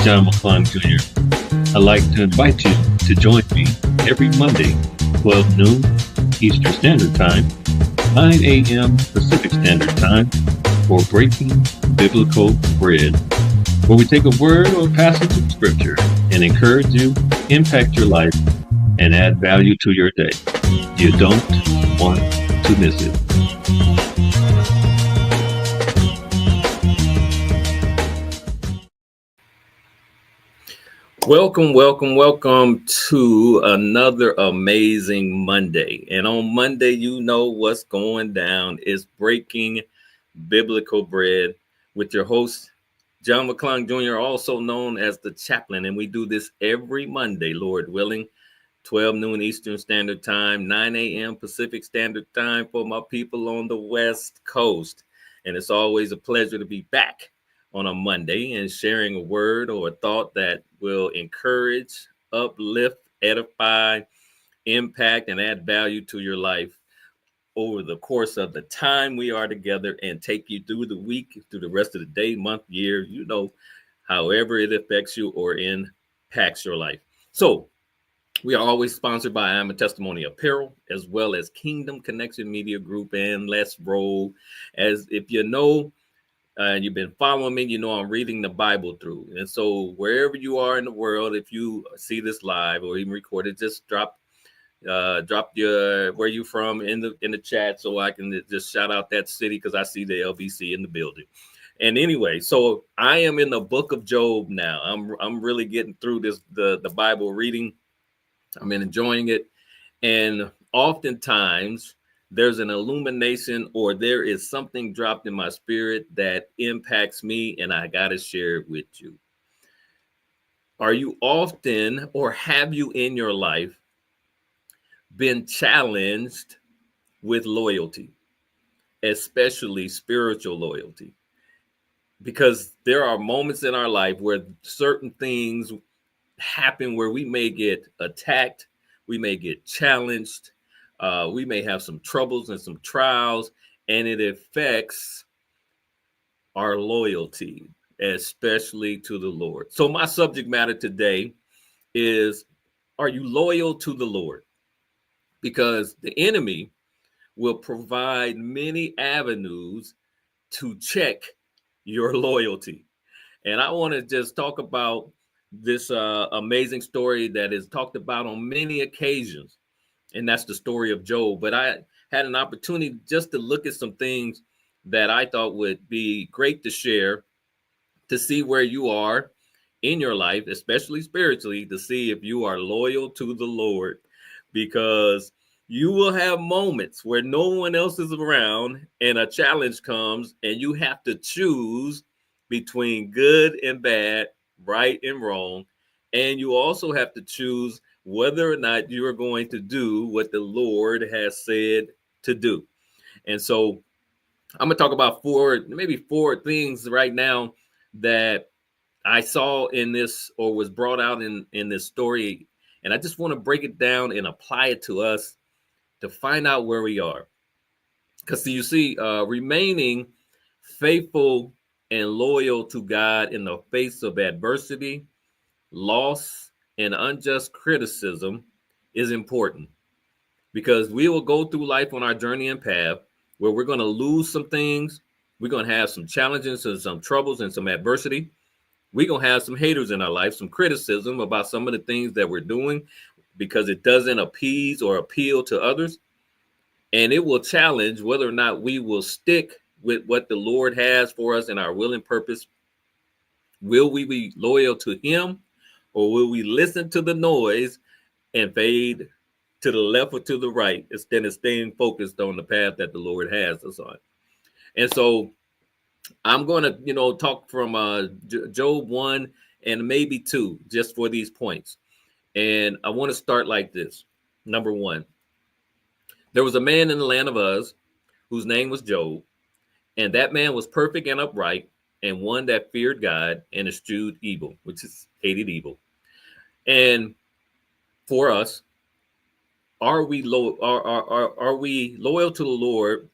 John McClung Jr. I'd like to invite you to join me every Monday, 12 noon Eastern Standard Time, 9 a.m. Pacific Standard Time, for Breaking Biblical Bread, where we take a word or passage of Scripture and encourage you, impact your life, and add value to your day. You don't want to miss it. Welcome to another amazing Monday. And on Monday, you know what's going down is Breaking Biblical Bread with your host, John McClung Jr., also known as the Chaplain. And we do this every Monday, Lord willing, 12 noon Eastern Standard Time, 9 a.m. Pacific Standard Time for my people on the West Coast. And it's always a pleasure to be back on a Monday and sharing a word or a thought that will encourage, uplift, edify, impact, and add value to your life over the course of the time we are together and take you through the week, through the rest of the day, month, year, however it affects you or impacts your life. So we are always sponsored by I'm a Testimony Apparel, as well as Kingdom Connection Media Group and Let's Roll. As if you know, and you've been following me, you know I'm reading the Bible through. And so wherever you are in the world, if you see this live or even recorded, just drop your where you from in the chat so I can just shout out that city because I see the LBC in the building. And anyway, so I am in the book of Job now. I'm really getting through the Bible reading. I'm enjoying it. And oftentimes there's an illumination or there is something dropped in my spirit that impacts me, and I got to share it with you. Are you often, or have you in your life been challenged with loyalty, especially spiritual loyalty? Because there are moments in our life where certain things happen where we may get attacked, we may get challenged, we may have some troubles and some trials, and it affects our loyalty, especially to the Lord. So my subject matter today is, are you loyal to the Lord? Because the enemy will provide many avenues to check your loyalty. And I want to just talk about this amazing story that is talked about on many occasions. And that's the story of Job. But I had an opportunity just to look at some things that I thought would be great to share, to see where you are in your life, especially spiritually, to see if you are loyal to the Lord, because you will have moments where no one else is around and a challenge comes and you have to choose between good and bad, right and wrong. And you also have to choose whether or not you are going to do what the Lord has said to do. And so I'm going to talk about maybe four things right now that I saw in this or was brought out in this story. And I just want to break it down and apply it to us to find out where we are. Because you see, remaining faithful and loyal to God in the face of adversity, loss, and unjust criticism is important, because we will go through life on our journey and path where we're going to lose some things. We're going to have some challenges and some troubles and some adversity. We're going to have some haters in our life, some criticism about some of the things that we're doing because it doesn't appease or appeal to others. And it will challenge whether or not we will stick with what the Lord has for us in our will and purpose. Will we be loyal to him, or will we listen to the noise and fade to the left or to the right instead of staying focused on the path that the Lord has us on? And so I'm going to, talk from Job 1 and maybe 2, just for these points. And I want to start like this. Number 1, there was a man in the land of Uz whose name was Job, and that man was perfect and upright, and one that feared God and eschewed evil, which is hated evil. And for us, are we are we loyal to the Lord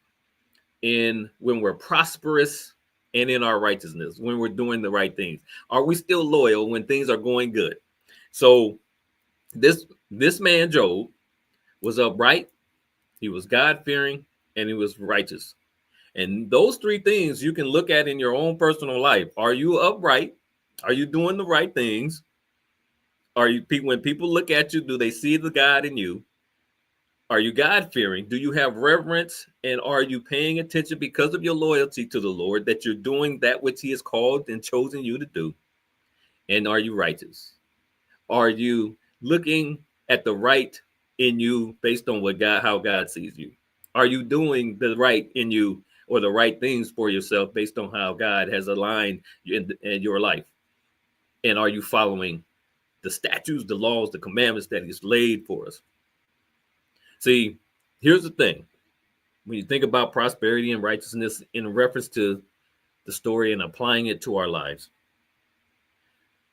when we're prosperous and in our righteousness when we're doing the right things? Are we still loyal when things are going good? So this man Job was upright, he was God-fearing, and he was righteous. And those three things you can look at in your own personal life. Are you upright? Are you doing the right things? Are you, when people look at you, do they see the God in you? Are you God-fearing? Do you have reverence? And are you paying attention because of your loyalty to the Lord that you're doing that which he has called and chosen you to do? And are you righteous? Are you looking at the right in you based on what God, how God sees you? Are you doing the right in you or the right things for yourself based on how God has aligned in your life? And are you following the statutes, the laws, the commandments that he's laid for us? See, here's the thing. When you think about prosperity and righteousness in reference to the story and applying it to our lives,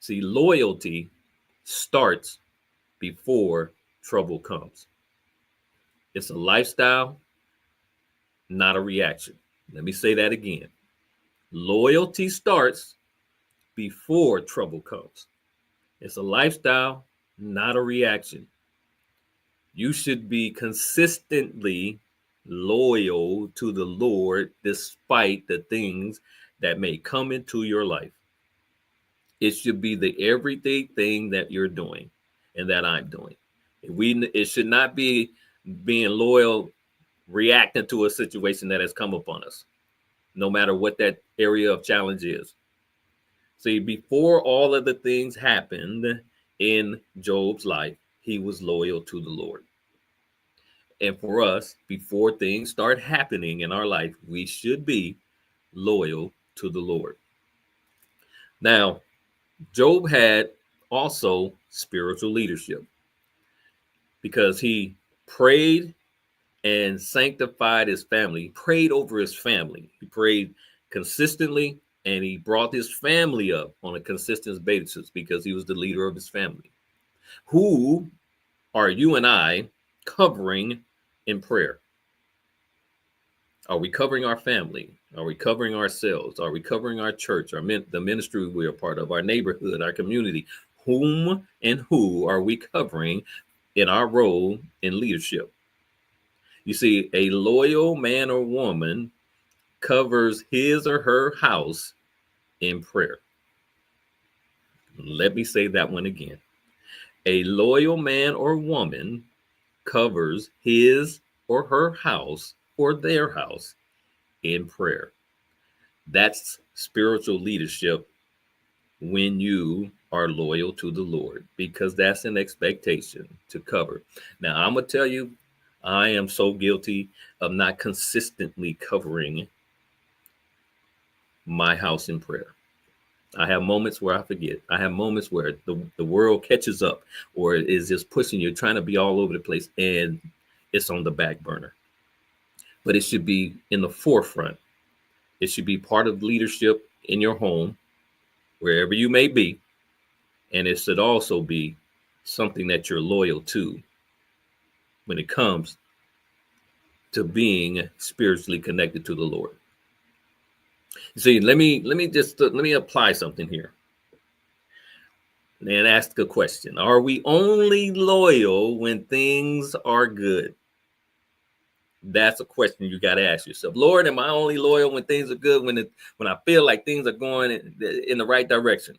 see, loyalty starts before trouble comes. It's a lifestyle, not a reaction. Let me say that again. Loyalty starts before trouble comes. It's a lifestyle, not a reaction. You should be consistently loyal to the Lord despite the things that may come into your life. It should be the everyday thing that you're doing and that I'm doing. It should not be being loyal, reacting to a situation that has come upon us, no matter what that area of challenge is. See, before all of the things happened in Job's life, he was loyal to the Lord. And for us, before things start happening in our life, we should be loyal to the Lord. Now, Job had also spiritual leadership because he prayed and sanctified his family. He prayed over his family. He prayed consistently, and he brought his family up on a consistent basis because he was the leader of his family. Who are you and I covering in prayer? Are we covering our family? Are we covering ourselves? Are we covering our church, the ministry we are part of, our neighborhood, our community? Whom and who are we covering in our role in leadership? You see, a loyal man or woman covers his or her house in prayer. Let me say that one again. A loyal man or woman covers his or her house or their house in prayer. That's spiritual leadership when you are loyal to the Lord, because that's an expectation to cover. Now, I'm going to tell you, I am so guilty of not consistently covering my house in prayer. I have moments where I forget. I have moments where the world catches up or is just pushing you, trying to be all over the place, and it's on the back burner. But it should be in the forefront. It should be part of leadership in your home, wherever you may be. And it should also be something that you're loyal to when it comes to being spiritually connected to the Lord. See, let me apply something here and ask a question. Are we only loyal when things are good? That's a question you got to ask yourself. Lord, am I only loyal when things are good, when I feel like things are going in the right direction?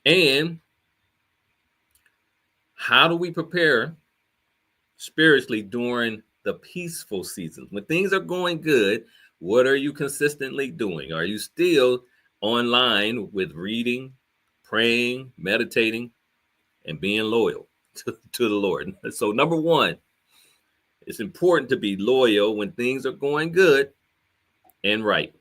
And how do we prepare spiritually during the peaceful seasons? When things are going good, what are you consistently doing? Are you still online with reading, praying, meditating, and being loyal to the Lord? So number one, it's important to be loyal when things are going good and right.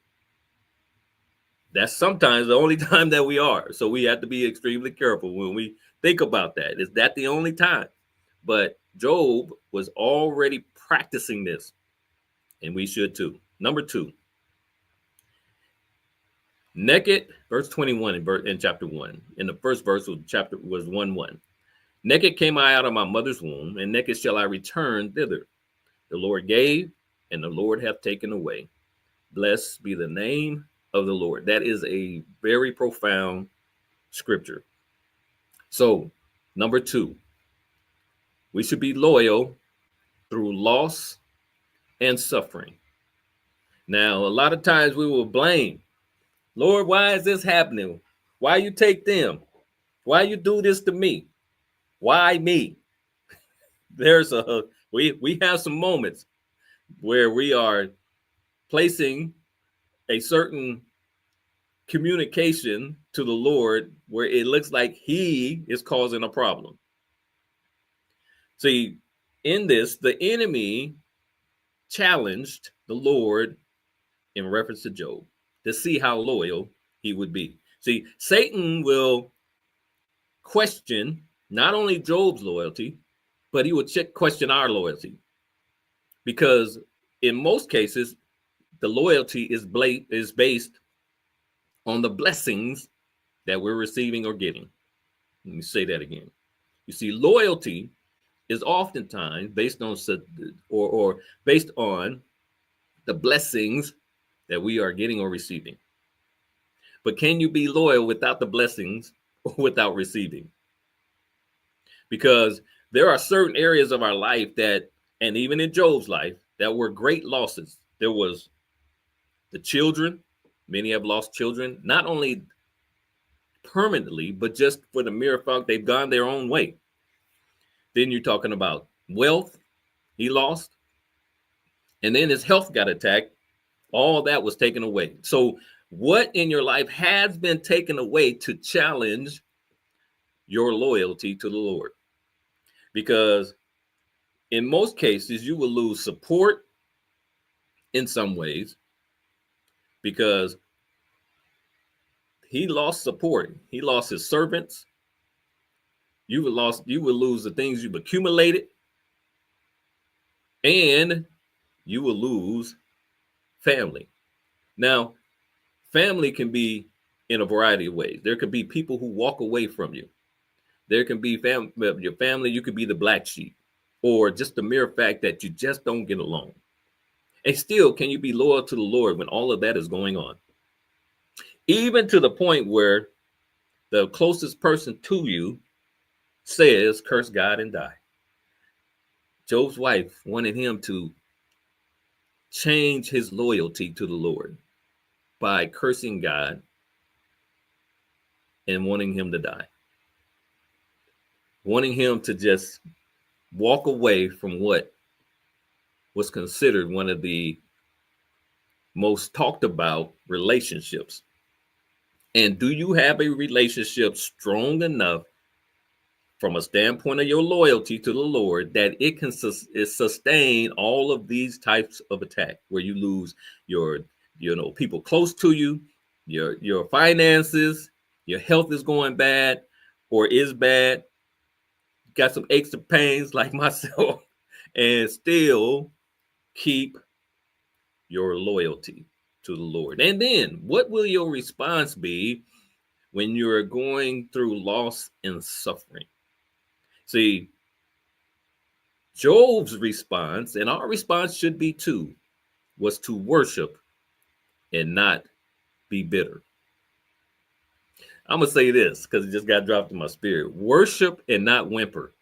That's sometimes the only time that we are. So we have to be extremely careful when we think about that. Is that the only time? But Job was already practicing this, and we should too. Number two, naked, verse 21 in chapter 1. In the first verse of chapter was 1:1. Naked came I out of my mother's womb, and naked shall I return thither. The Lord gave, and the Lord hath taken away. Blessed be the name of the Lord. That is a very profound scripture. So, number two, we should be loyal through loss and suffering. Now, a lot of times we will blame, Lord, why is this happening? Why you take them? Why you do this to me? Why me? We have some moments where we are placing a certain communication to the Lord where it looks like he is causing a problem. See, in this, the enemy challenged the Lord in reference to Job to see how loyal he would be. See, Satan will question not only Job's loyalty, but he would question our loyalty. Because in most cases, the loyalty is based on the blessings that we're receiving or getting. Let me say that again. You see, loyalty is oftentimes based on or based on the blessings that we are getting or receiving. But can you be loyal without the blessings or without receiving? Because there are certain areas of our life that, and even in Job's life, that were great losses. There was the children. Many have lost children, not only permanently, but just for the mere fact they've gone their own way. Then you're talking about wealth he lost. And then his health got attacked. All that was taken away. So what in your life has been taken away to challenge your loyalty to the Lord? Because in most cases, you will lose support in some ways because he lost support. He lost his servants. You will lose the things you've accumulated, and you will lose family. Now, family can be in a variety of ways. There could be people who walk away from you. There can be your family. You could be the black sheep, or just the mere fact that you just don't get along. And still, can you be loyal to the Lord when all of that is going on? Even to the point where the closest person to you says, curse God and die. Job's wife wanted him to change his loyalty to the Lord by cursing God and wanting him to die. Wanting him to just walk away from what was considered one of the most talked about relationships. And do you have a relationship strong enough from a standpoint of your loyalty to the Lord that it can sustain all of these types of attack where you lose your, people close to you, your finances, your health is going bad or is bad, got some aches and pains like myself, and still keep your loyalty to the Lord. And then what will your response be when you're going through loss and suffering? See, Job's response, and our response should be too, was to worship and not be bitter. I'm going to say this because it just got dropped in my spirit. Worship and not whimper.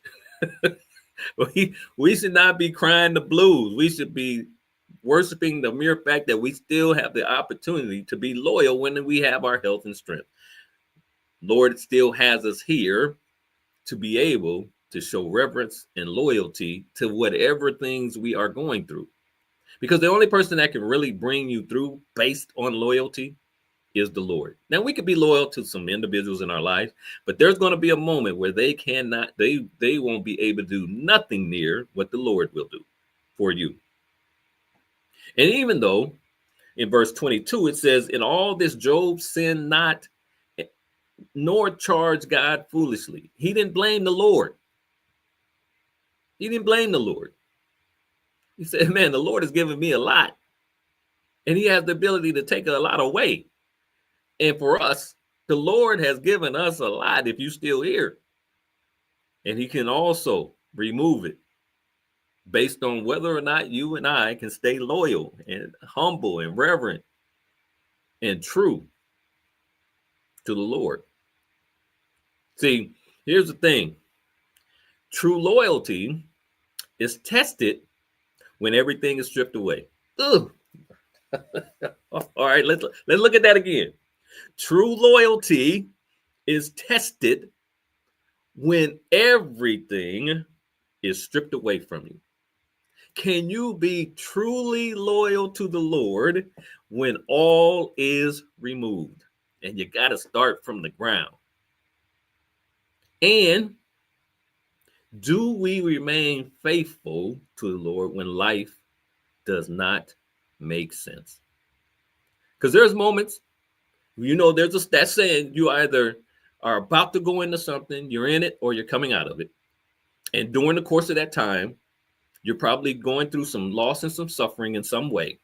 We should not be crying the blues. We should be worshiping the mere fact that we still have the opportunity to be loyal when we have our health and strength. Lord still has us here to be able to show reverence and loyalty to whatever things we are going through. Because the only person that can really bring you through based on loyalty is the Lord. Now, we could be loyal to some individuals in our lives, but there's going to be a moment where they won't be able to do nothing near what the Lord will do for you. And even though in verse 22, it says, in all this Job sinned not, nor charged God foolishly. He didn't blame the Lord. He didn't blame the Lord. He said, man, the Lord has given me a lot. And he has the ability to take a lot away. And for us, the Lord has given us a lot if you're still here. And he can also remove it. based on whether or not you and I can stay loyal and humble and reverent and true to the Lord. See, here's the thing. True loyalty is tested when everything is stripped away. Ugh. All right, let's look at that again. True loyalty is tested when everything is stripped away from you. Can you be truly loyal to the Lord when all is removed? And you got to start from the ground. And do we remain faithful to the Lord when life does not make sense? Because there's moments, there's a stat saying you either are about to go into something, you're in it, or you're coming out of it. And during the course of that time, you're probably going through some loss and some suffering in some way.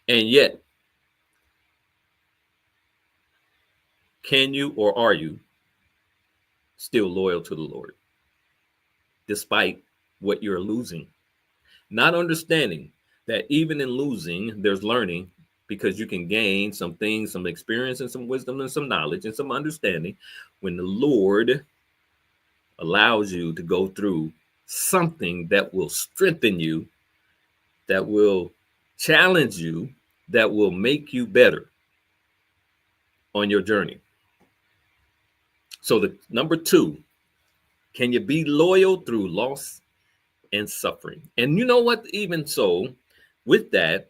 And yet, can you or are you still loyal to the Lord despite what you're losing? Not understanding that even in losing, there's learning, because you can gain some things, some experience and some wisdom and some knowledge and some understanding when the Lord allows you to go through something that will strengthen you, that will challenge you, that will make you better on your journey. So the number 2, can you be loyal through loss and suffering? And you know what? Even so, with that,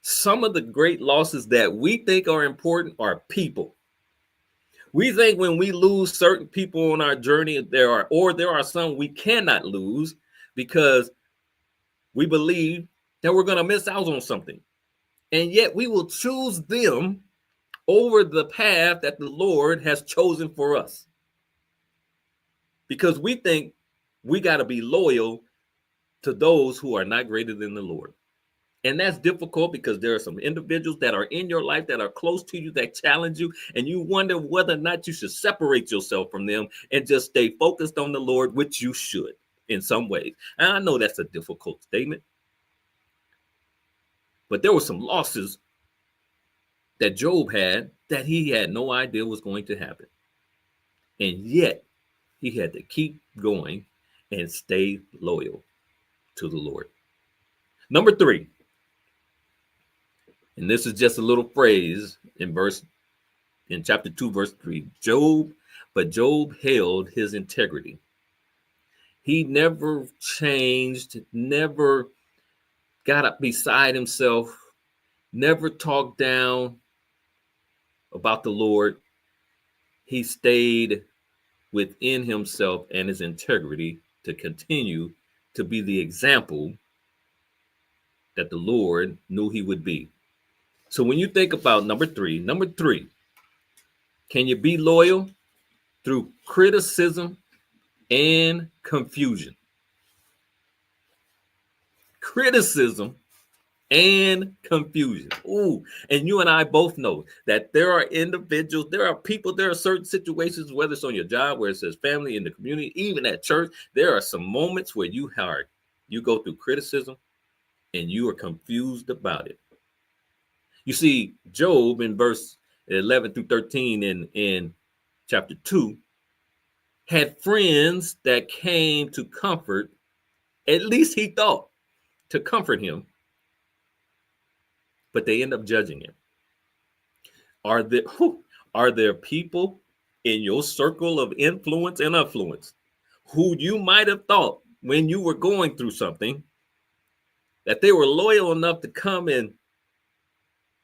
some of the great losses that we think are important are people. We think when we lose certain people on our journey, there are some we cannot lose because we believe that we're going to miss out on something. And yet we will choose them over the path that the Lord has chosen for us, because we think we got to be loyal to those who are not greater than the Lord. And that's difficult because there are some individuals that are in your life that are close to you, that challenge you, and you wonder whether or not you should separate yourself from them and just stay focused on the Lord, which you should in some ways. And I know that's a difficult statement, but there were some losses that Job had that he had no idea was going to happen. And yet he had to keep going and stay loyal to the Lord. Number 3, and this is just a little phrase in chapter 2, verse 3. But Job held his integrity. He never changed, never got up beside himself, never talked down about the Lord. He stayed within himself and his integrity to continue to be the example that the Lord knew he would be. So when you think about number three, can you be loyal through criticism and confusion? Criticism and confusion. Ooh, and you and I both know that there are individuals, there are people, there are certain situations, whether it's on your job, where it says family, in the community, even at church, there are some moments where you go through criticism and you are confused about it. You see, Job in verse 11 through 13 in chapter 2 had friends that came to comfort, at least he thought, to comfort him, but they end up judging him. Are there people in your circle of influence and affluence who you might have thought when you were going through something that they were loyal enough to come and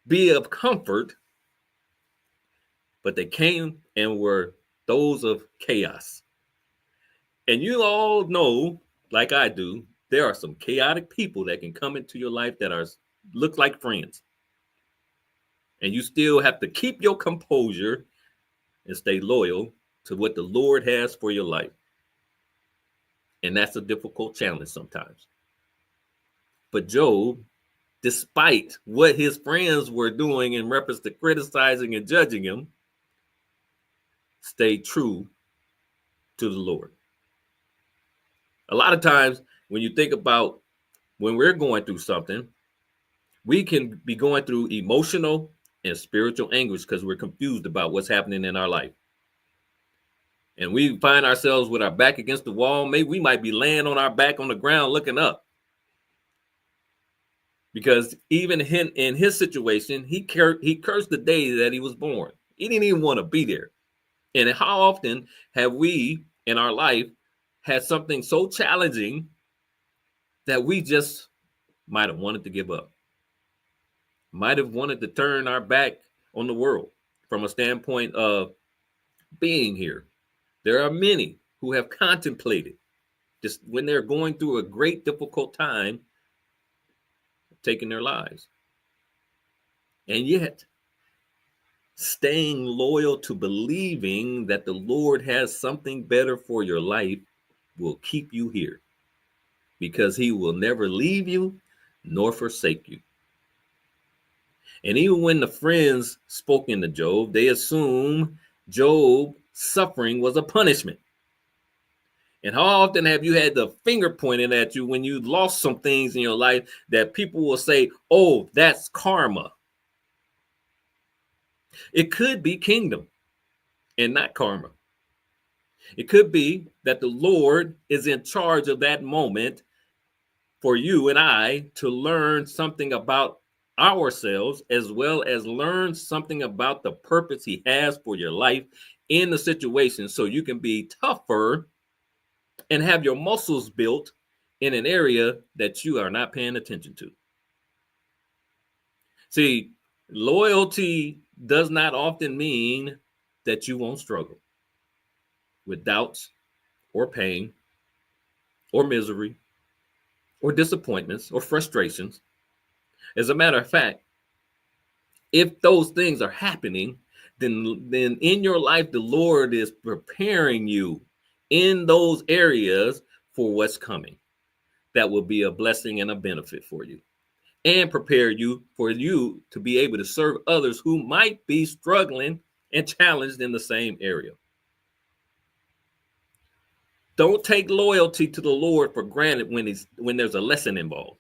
be of comfort, but they came and were those of chaos? And you all know, like I do, there are some chaotic people that can come into your life that look like friends. And you still have to keep your composure and stay loyal to what the Lord has for your life. And that's a difficult challenge sometimes. But Job, despite what his friends were doing in reference to criticizing and judging him, stayed true to the Lord. A lot of times When you think about when we're going through something, we can be going through emotional and spiritual anguish because we're confused about what's happening in our life. And we find ourselves with our back against the wall. Maybe we might be laying on our back on the ground looking up. Because even in his situation, he cursed the day that he was born. He didn't even want to be there. And how often have we in our life had something so challenging that we just might have wanted to give up, might have wanted to turn our back on the world from a standpoint of being here? There are many who have contemplated just when they're going through a great difficult time taking their lives. And yet, staying loyal to believing that the Lord has something better for your life will keep you here, because he will never leave you nor forsake you. And even when the friends spoke into Job, they assumed Job's suffering was a punishment. And how often have you had the finger pointed at you when you lost some things in your life that people will say, oh, that's karma? It could be kingdom and not karma. It could be that the Lord is in charge of that moment for you and I to learn something about ourselves, as well as learn something about the purpose he has for your life in the situation, so you can be tougher and have your muscles built in an area that you are not paying attention to. See, loyalty does not often mean that you won't struggle with doubts or pain or misery or disappointments or frustrations. As a matter of fact, if those things are happening, then in your life, the Lord is preparing you in those areas for what's coming. That will be a blessing and a benefit for you, and prepare you for you to be able to serve others who might be struggling and challenged in the same area. Don't take loyalty to the Lord for granted when there's a lesson involved.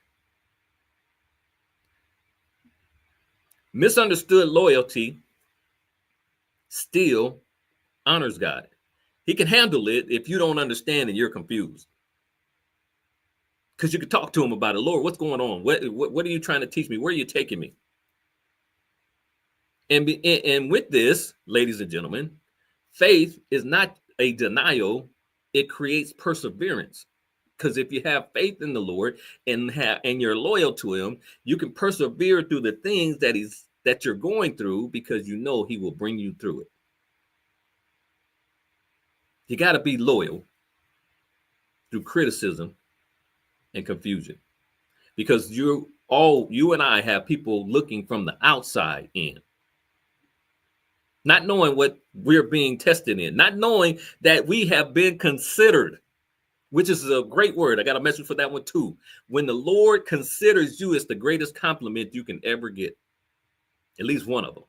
Misunderstood loyalty still honors God. He can handle it if you don't understand and you're confused. Because you can talk to him about it. Lord, what's going on? What are you trying to teach me? Where are you taking me? And with this, ladies and gentlemen, faith is not a denial. It creates perseverance. Because if you have faith in the Lord and you're loyal to him, you can persevere through the things that you're going through, because you know he will bring you through it. You got to be loyal through criticism and confusion, because you and I have people looking from the outside in, not knowing what we're being tested in, not knowing that we have been considered, which is a great word. I got a message for that one too. When the Lord considers you, it's the greatest compliment you can ever get, at least one of them,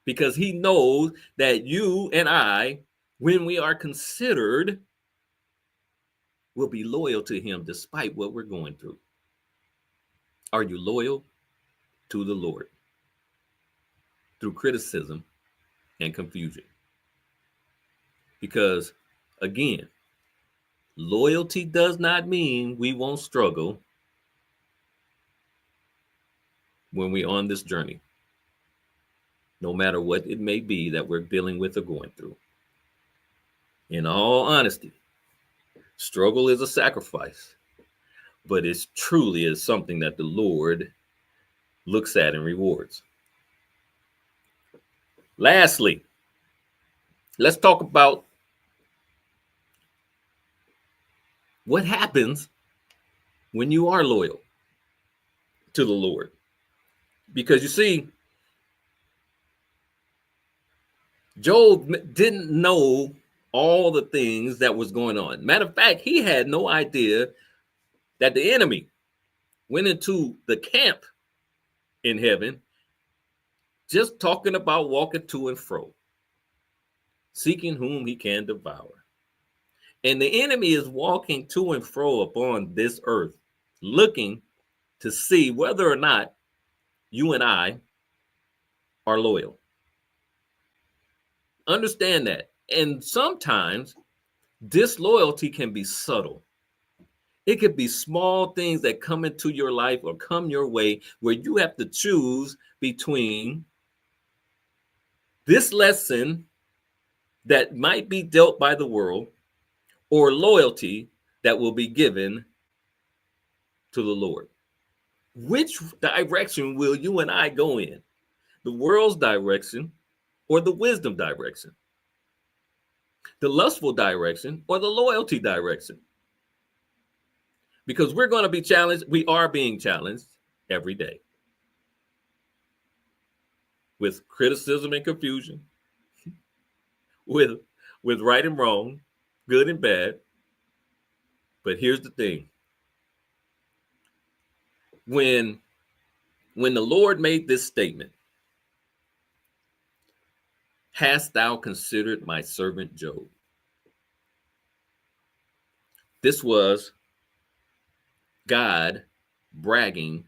because he knows that you and I, when we are considered, will be loyal to him despite what we're going through. Are you loyal to the Lord through criticism and confusion? Because again, loyalty does not mean we won't struggle when we're on this journey, no matter what it may be that we're dealing with or going through. In all honesty, struggle is a sacrifice, but it truly is something that the Lord looks at and rewards. Lastly, let's talk about what happens when you are loyal to the Lord. Because you see, Job didn't know all the things that was going on. Matter of fact, he had no idea that the enemy went into the camp in heaven, just talking about walking to and fro, seeking whom he can devour. And the enemy is walking to and fro upon this earth, looking to see whether or not you and I are loyal. Understand that. And sometimes disloyalty can be subtle. It could be small things that come into your life or come your way where you have to choose between this lesson that might be dealt by the world or loyalty that will be given to the Lord. Which direction will you and I go in? The world's direction or the wisdom direction? The lustful direction or the loyalty direction? Because we're going to be challenged. We are being challenged every day with criticism and confusion, with right and wrong, good and bad. But here's the thing. When the Lord made this statement, hast thou considered my servant Job? This was God bragging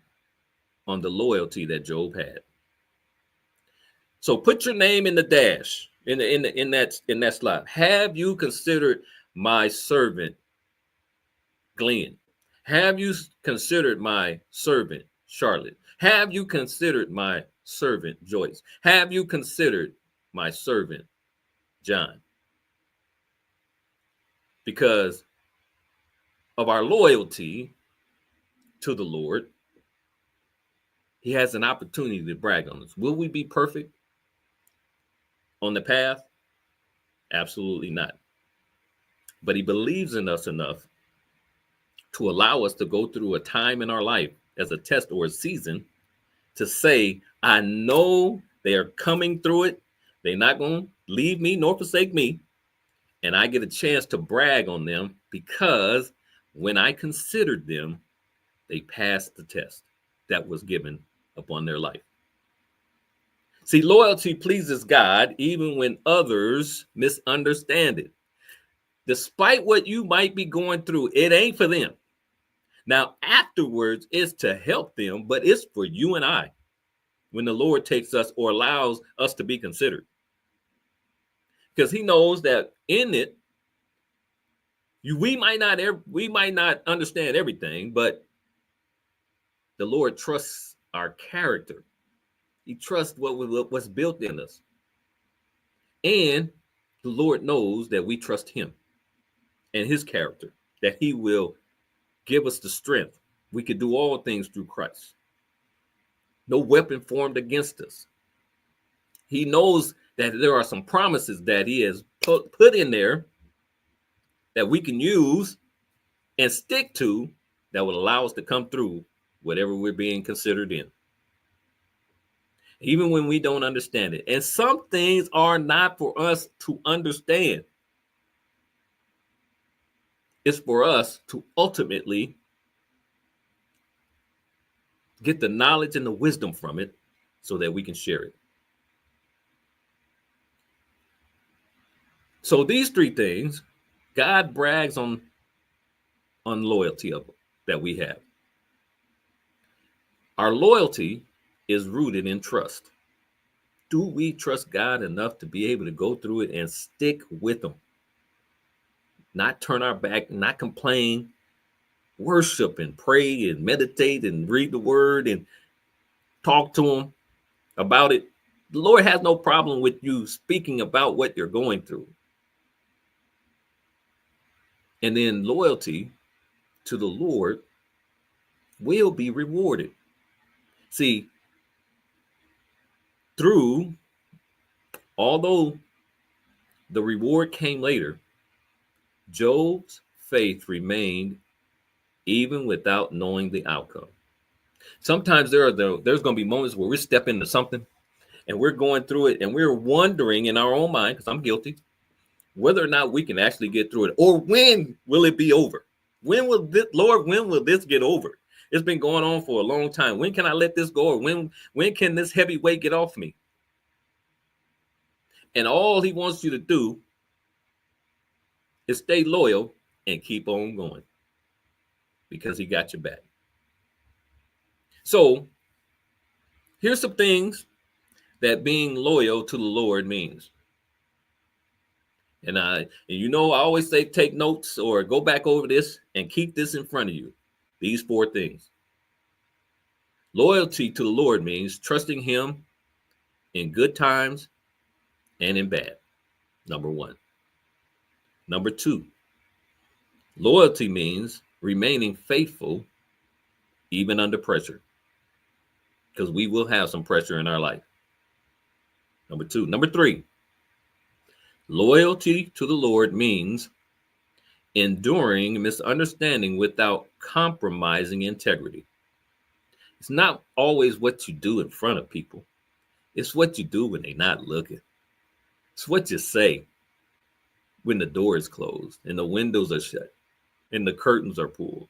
on the loyalty that Job had. So put your name in the dash in that slot. Have you considered my servant Glenn? Have you considered my servant Charlotte? Have you considered my servant Joyce? Have you considered my servant John? Because of our loyalty to the Lord, he has an opportunity to brag on us. Will we be perfect on the path? Absolutely not. But he believes in us enough to allow us to go through a time in our life as a test or a season to say, I know they are coming through it. They're not going to leave me nor forsake me. And I get a chance to brag on them because when I considered them, they passed the test that was given upon their life. See, loyalty pleases God even when others misunderstand it. Despite what you might be going through, it ain't for them. Now, afterwards, it's to help them, but it's for you and I when the Lord takes us or allows us to be considered. Because he knows that in it, we might not understand everything, but the Lord trusts our character. He trusts what's built in us. And the Lord knows that we trust him and his character, that he will give us the strength. We can do all things through Christ. No weapon formed against us. He knows that there are some promises that he has put in there that we can use and stick to that will allow us to come through whatever we're being considered in. Even when we don't understand it. And some things are not for us to understand. It's for us to ultimately get the knowledge and the wisdom from it so that we can share it. So these three things, God brags on loyalty of that we have. Our loyalty is rooted in trust. Do we trust God enough to be able to go through it and stick with him? Not turn our back, not complain, worship and pray and meditate and read the word and talk to him about it. The Lord has no problem with you speaking about what you're going through. And then loyalty to the Lord will be rewarded. See, although the reward came later, Job's faith remained even without knowing the outcome. Sometimes there's going to be moments where we're stepping into something and we're going through it and we're wondering in our own mind, because I'm guilty, whether or not we can actually get through it, or when will it be over? When will this get over? It's been going on for a long time. When can I let this go? Or when can this heavy weight get off me? And all he wants you to do is stay loyal and keep on going because he got your back. So here's some things that being loyal to the Lord means. And I always say take notes or go back over this and keep this in front of you. These four things. Loyalty to the Lord means trusting him in good times and in bad. Number one. Number two, loyalty means remaining faithful even under pressure, because we will have some pressure in our life. Number two. Number three, loyalty to the Lord means enduring misunderstanding without compromising integrity. It's not always what you do in front of people. It's what you do when they're not looking. It's what you say when the door is closed and the windows are shut and the curtains are pulled.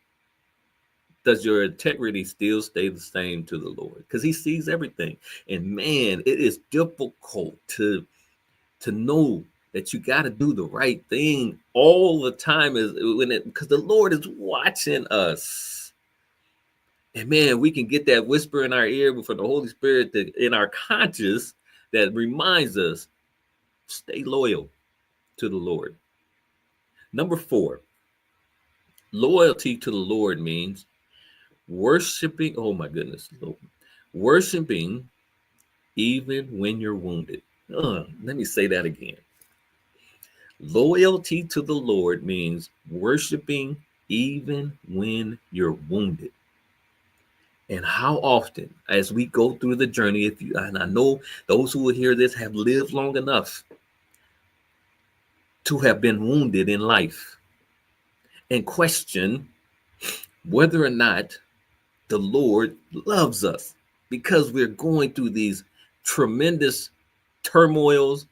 Does your integrity still stay the same to the Lord? Because he sees everything. And man, it is difficult to know that you got to do the right thing all the time, because the Lord is watching us. And man, we can get that whisper in our ear from the Holy Spirit in our conscience that reminds us, stay loyal to the Lord. Number four, loyalty to the Lord means worshiping. Oh my goodness. Worshiping even when you're wounded. Let me say that again. Loyalty to the Lord means worshiping even when you're wounded. And how often, as we go through the journey, and I know those who will hear this have lived long enough to have been wounded in life and question whether or not the Lord loves us, because we're going through these tremendous turmoils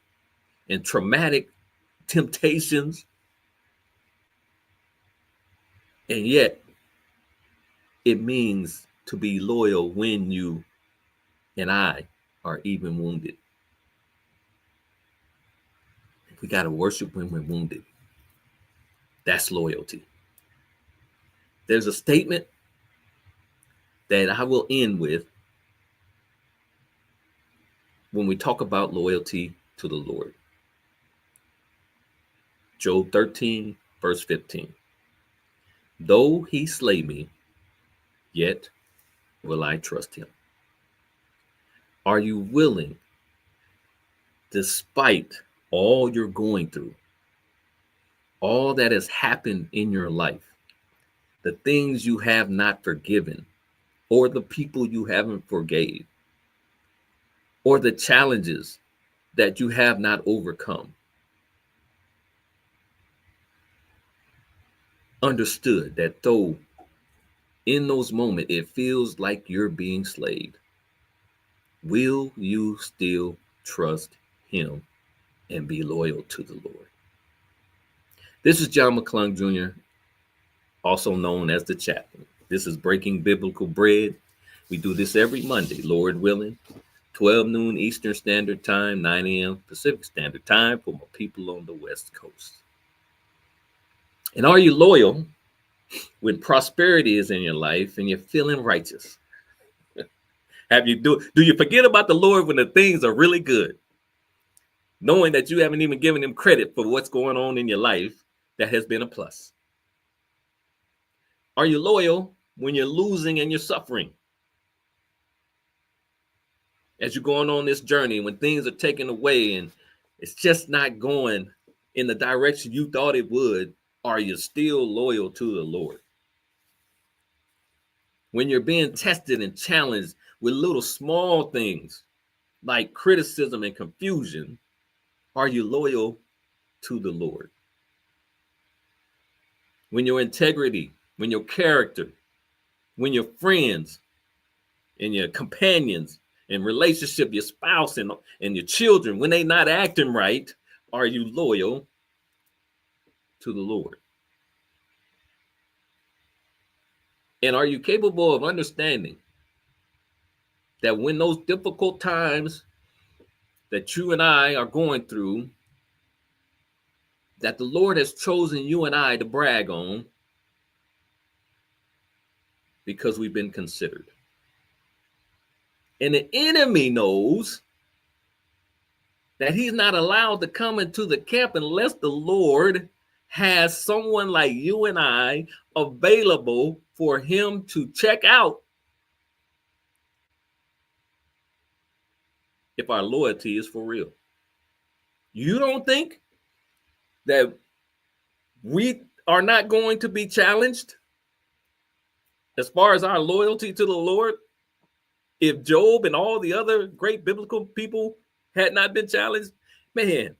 and traumatic temptations. And yet it means to be loyal when you and I are even wounded. We got to worship when we're wounded. That's loyalty. There's a statement that I will end with when we talk about loyalty to the Lord. Job 13, verse 15. Though he slay me, yet will I trust him. Are you willing, despite all you're going through, all that has happened in your life, the things you have not forgiven, or the people you haven't forgave, or the challenges that you have not overcome, understood that though in those moments it feels like you're being slayed, will you still trust him and be loyal to the Lord? This is John McClung Jr., also known as the Chaplain. This is Breaking Biblical Bread. We do this every Monday, Lord willing, 12 noon Eastern Standard Time, 9 a.m. Pacific Standard Time for my people on the West Coast. And are you loyal when prosperity is in your life and you're feeling righteous? Do you forget about the Lord when the things are really good, knowing that you haven't even given him credit for what's going on in your life that has been a plus? Are you loyal when you're losing and you're suffering? As you're going on this journey, when things are taken away and it's just not going in the direction you thought it would, are you still loyal to the Lord? When you're being tested and challenged with little small things like criticism and confusion, are you loyal to the Lord? When your integrity, when your character, when your friends and your companions and relationship, your spouse and your children, when they not acting right, are you loyal to the Lord? And are you capable of understanding that when those difficult times that you and I are going through, that the Lord has chosen you and I to brag on because we've been considered. And the enemy knows that he's not allowed to come into the camp unless the Lord has someone like you and I available for him to check out if our loyalty is for real. You don't think that we are not going to be challenged as far as our loyalty to the Lord? If Job and all the other great biblical people had not been challenged, man,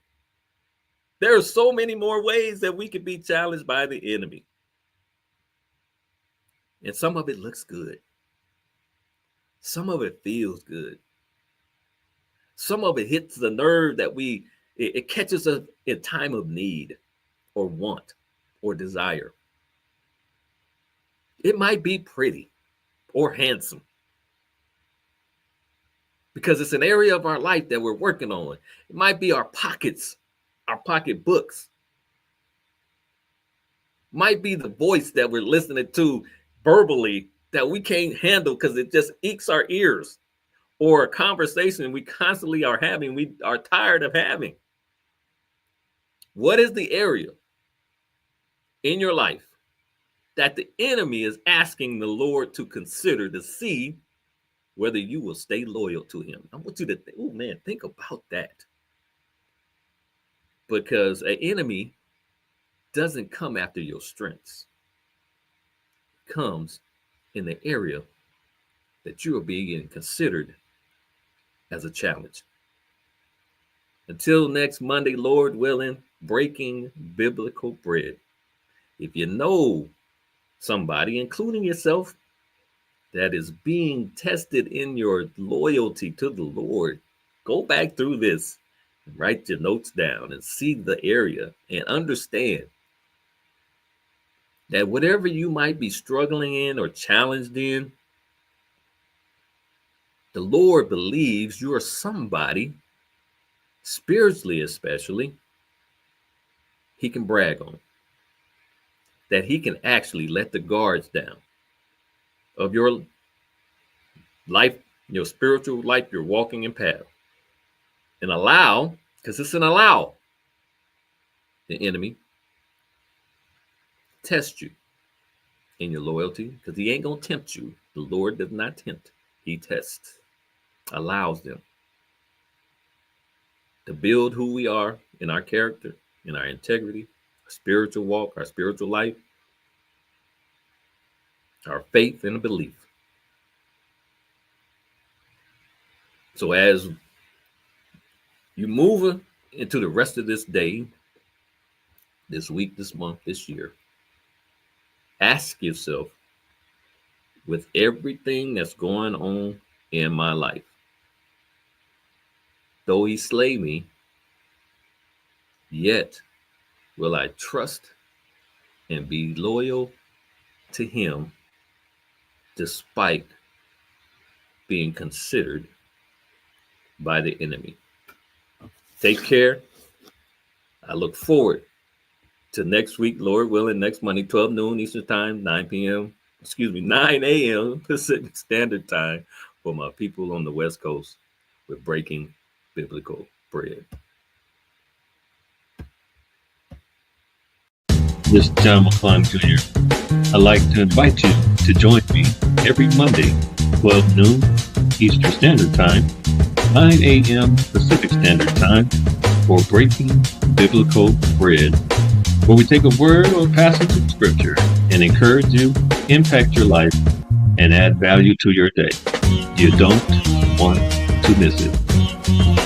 there are so many more ways that we could be challenged by the enemy. And some of it looks good. Some of it feels good. Some of it hits the nerve that it catches us in time of need or want or desire. It might be pretty or handsome because it's an area of our life that we're working on. It might be our pockets, our pocketbooks. Might be the voice that we're listening to verbally that we can't handle because it just aches our ears, or a conversation we constantly are having, we are tired of having. What is the area in your life that the enemy is asking the Lord to consider to see whether you will stay loyal to him? I want you to think, oh man, think about that. Because an enemy doesn't come after your strengths. It comes in the area that you are being considered as a challenge. Until next Monday, Lord willing, breaking biblical bread. If you know somebody, including yourself, that is being tested in your loyalty to the Lord, go back through this and write your notes down and see the area and understand that whatever you might be struggling in or challenged in, the Lord believes you are somebody, spiritually especially, he can brag on. That he can actually let the guards down of your life, your spiritual life you're walking in path. And allow, because it's an allow, the enemy test you in your loyalty, because he ain't going to tempt you. The Lord does not tempt. He tests, allows them to build who we are in our character, in our integrity, our spiritual walk, our spiritual life, our faith and belief. So as you move into the rest of this day, this week, this month, this year, ask yourself, with everything that's going on in my life, though he slay me, yet will I trust and be loyal to him despite being considered by the enemy. Take care. I look forward to next week, Lord willing, next Monday, 12 noon Eastern Time, 9 a.m. Pacific Standard Time for my people on the West Coast with Breaking Biblical Bread. This is John McClung Jr. I'd like to invite you to join me every Monday, 12 noon Eastern Standard Time, 9 a.m. Pacific Standard Time for Breaking Biblical Bread, where we take a word or passage of scripture and encourage you, impact your life, and add value to your day. You don't want to miss it.